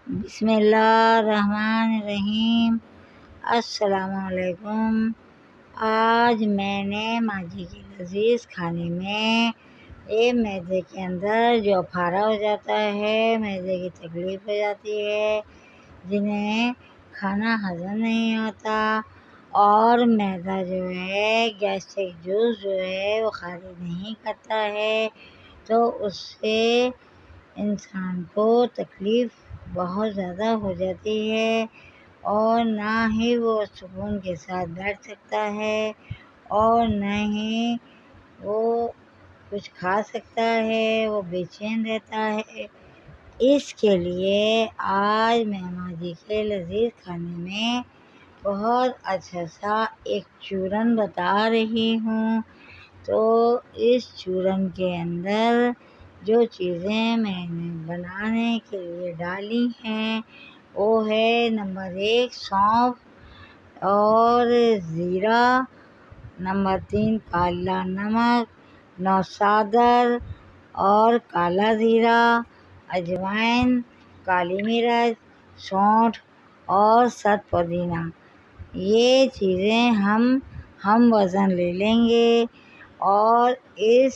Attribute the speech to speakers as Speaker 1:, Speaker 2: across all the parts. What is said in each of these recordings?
Speaker 1: بسم اللہ الرحمن الرحیم۔ السلام علیکم۔ آج میں نے ماجی کے لذیذ کھانے میں یہ معدے کے اندر جو پھارا ہو جاتا ہے، معدے کی تکلیف ہو جاتی ہے، جنہیں کھانا ہضم نہیں ہوتا اور معدہ جو ہے گیسٹرک جوس جو ہے وہ خارج نہیں کرتا ہے، تو اس سے انسان کو تکلیف بہت زیادہ ہو جاتی ہے اور نہ ہی وہ سکون کے ساتھ بیٹھ سکتا ہے اور نہ ہی وہ کچھ کھا سکتا ہے، وہ بے چین رہتا ہے۔ اس کے لیے آج میں ماجی کے لذیذ کھانے میں بہت اچھا سا ایک چورن بتا رہی ہوں۔ تو اس چورن کے اندر جو چیزیں میں نے بنانے کے لیے ڈالی ہیں وہ ہے نمبر 1 سونف اور زیرہ، نمبر 3 کالا نمک، نوسادر اور کالا زیرہ، اجوائن، کالی مرچ، سونٹھ اور ست پودینہ۔ یہ چیزیں ہم وزن لے لیں گے اور اس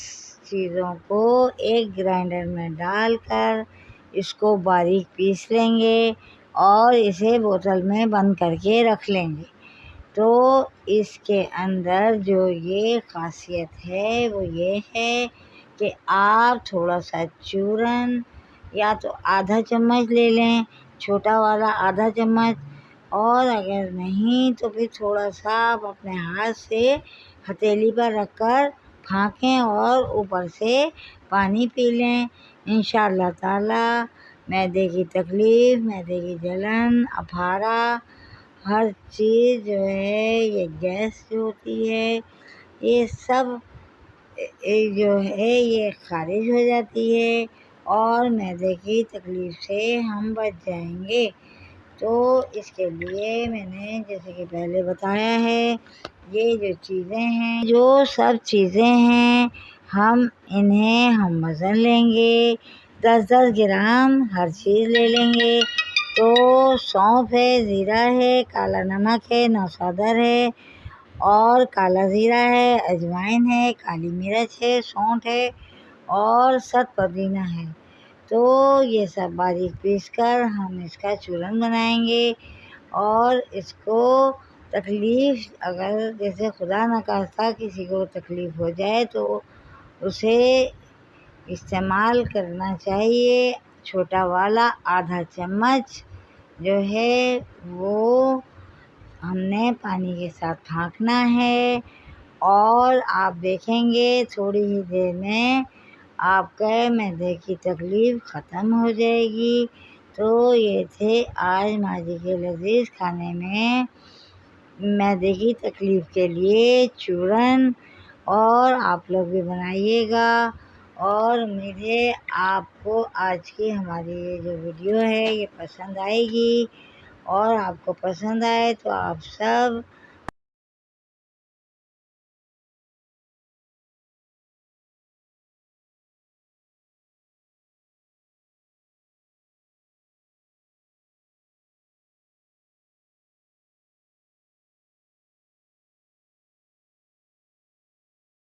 Speaker 1: چیزوں کو ایک گرائنڈر میں ڈال کر اس کو باریک پیس لیں گے اور اسے بوتل میں بند کر کے رکھ لیں گے۔ تو اس کے اندر جو یہ خاصیت ہے وہ یہ ہے کہ آپ تھوڑا سا چورن یا تو آدھا چمچ لے لیں، چھوٹا والا آدھا چمچ، اور اگر نہیں تو پھر تھوڑا سا آپ اپنے ہاتھ سے ہتھیلی پر رکھ کر پھانکیں اور اوپر سے پانی پی لیں۔ انشاءاللہ تعالی معدے کی تکلیف، معدے کی جلن، اپھارا، ہر چیز جو ہے، یہ گیس جو ہوتی ہے، یہ سب جو ہے یہ خارج ہو جاتی ہے اور معدے کی تکلیف سے ہم بچ جائیں گے۔ تو اس کے لیے میں نے جیسے کہ پہلے بتایا ہے، یہ جو چیزیں ہیں، جو سب چیزیں ہیں، ہم وزن لیں گے، 10 گرام ہر چیز لے لیں گے۔ تو سونف ہے، زیرہ ہے، کالا نمک ہے، نوسادر ہے اور کالا زیرہ ہے، اجوائن ہے، کالی مرچ ہے، سونٹھ ہے اور ست پودینہ ہے۔ تو یہ سب باریک پیس کر ہم اس کا چورن بنائیں گے اور اس کو تکلیف، اگر جیسے خدا نخواستہ کسی کو تکلیف ہو جائے تو اسے استعمال کرنا چاہیے چھوٹا والا آدھا چمچ جو ہے وہ ہم نے پانی کے ساتھ پھانکنا ہے اور آپ دیکھیں گے تھوڑی ہی دیر میں آپ کے معدے کی تکلیف ختم ہو جائے گی۔ تو یہ تھے آج ماجی کے لذیذ کھانے میں معدے کی تکلیف کے لیے چورن، اور آپ لوگ بھی بنائیے گا۔ اور مجھے آپ کو آج کی ہماری یہ جو ویڈیو ہے یہ پسند آئے گی، اور آپ کو پسند آئے تو آپ سب